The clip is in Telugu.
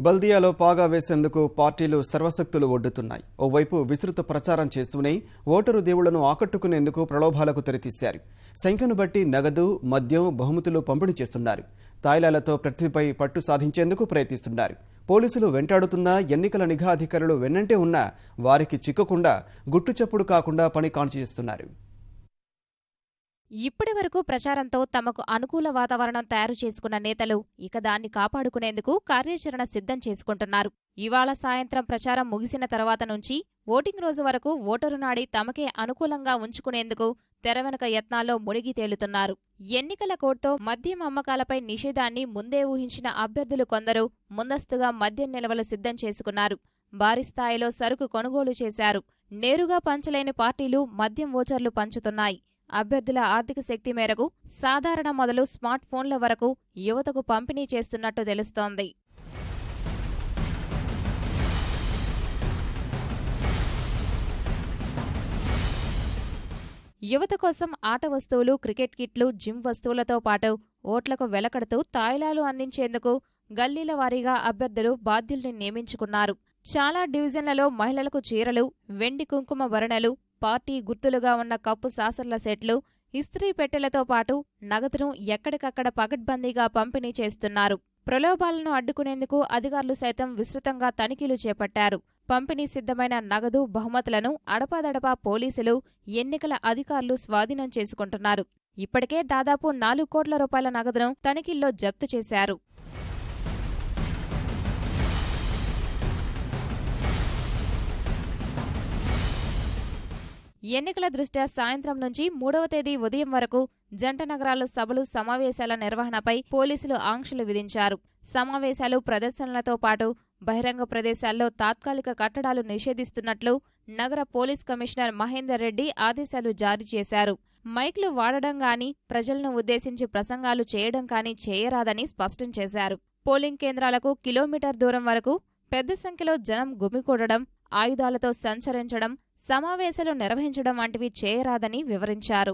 బల్దియాలో పాగా వేసేందుకు పార్టీలు సర్వశక్తులు ఒడ్డుతున్నాయి. ఓవైపు విస్తృత ప్రచారం చేస్తూనే ఓటరు దేవుళ్లను ఆకట్టుకునేందుకు ప్రలోభాలకు తెరతీశారు. సంఖ్యను బట్టి నగదు, మద్యం, బహుమతులు పంపిణీ చేస్తున్నారు. తాయిలాలతో ప్రతిభపై పట్టు సాధించేందుకు ప్రయత్నిస్తున్నారు. పోలీసులు వెంటాడుతున్నా, ఎన్నికల నిఘా అధికారులు వెన్నంటే ఉన్నా వారికి చిక్కకుండా, గుట్టుచప్పుడు కాకుండా పని కాల్చేస్తున్నారు. ఇప్పటి వరకు ప్రచారంతో తమకు అనుకూల వాతావరణం తయారు చేసుకున్న నేతలు ఇక దాన్ని కాపాడుకునేందుకు కార్యాచరణ సిద్ధం చేసుకుంటున్నారు. ఇవాళ సాయంత్రం ప్రచారం ముగిసిన తర్వాత నుంచి ఓటింగ్ రోజు వరకు ఓటరు నాడి తమకే అనుకూలంగా ఉంచుకునేందుకు తెరవెనక యత్నాల్లో మునిగి తేలుతున్నారు. ఎన్నికల కోడ్తో మద్యం అమ్మకాలపై నిషేధాన్ని ముందే ఊహించిన అభ్యర్థులు కొందరు ముందస్తుగా మద్యం నిల్వలు సిద్ధం చేసుకున్నారు. భారీ స్థాయిలో సరుకు కొనుగోలు చేశారు. నేరుగా పంచలేని పార్టీలు మద్యం వోచర్లు పంచుతున్నాయి. అభ్యర్థుల ఆర్థిక శక్తి మేరకు సాధారణ మొదలు స్మార్ట్ ఫోన్ల వరకు యువతకు పంపిణీ చేస్తున్నట్టు తెలుస్తోంది. యువత కోసం ఆట వస్తువులు, క్రికెట్ కిట్లు, జిమ్ వస్తువులతో పాటు ఓట్లకు వెలకడుతూ తాయిలాలు అందించేందుకు గల్లీల వారీగా అభ్యర్థులు బాధ్యుల్ని నియమించుకున్నారు. చాలా డివిజన్లలో మహిళలకు చీరలు, వెండి కుంకుమ భరణలు, పార్టీ గుర్తులుగా ఉన్న కప్పు సాసర్ల సెట్లు, ఇస్త్రీ పెట్టెలతో పాటు నగదును ఎక్కడికక్కడ పకడ్బందీగా పంపిణీ చేస్తున్నారు. ప్రలోభాలను అడ్డుకునేందుకు అధికారులు సైతం విస్తృతంగా తనిఖీలు చేపట్టారు. పంపిణీ సిద్ధమైన నగదు, బహుమతులను అడపాదడపా పోలీసులు, ఎన్నికల అధికారులు స్వాధీనం చేసుకుంటున్నారు. ఇప్పటికే దాదాపు 4 కోట్ల రూపాయల నగదును తనిఖీల్లో జప్తు చేశారు. ఎన్నికల దృష్ట్యా సాయంత్రం నుంచి 3వ తేదీ ఉదయం వరకు జంట నగరాల్లో సభలు, సమావేశాల నిర్వహణపై పోలీసులు ఆంక్షలు విధించారు. సమావేశాలు, ప్రదర్శనలతో పాటు బహిరంగ ప్రదేశాల్లో తాత్కాలిక కట్టడాలు నిషేధిస్తున్నట్లు నగర పోలీస్ కమిషనర్ మహేందర్ రెడ్డి ఆదేశాలు జారీ చేశారు. మైక్లు వాడడం గానీ, ప్రజలను ఉద్దేశించి ప్రసంగాలు చేయడం కానీ చేయరాదని స్పష్టం చేశారు. పోలింగ్ కేంద్రాలకు కిలోమీటర్ దూరం వరకు పెద్ద సంఖ్యలో జనం గుమికూడడం, ఆయుధాలతో సంచరించడం, సమావేశాలు నిర్వహించడం వంటివి చేయరాదని వివరించారు.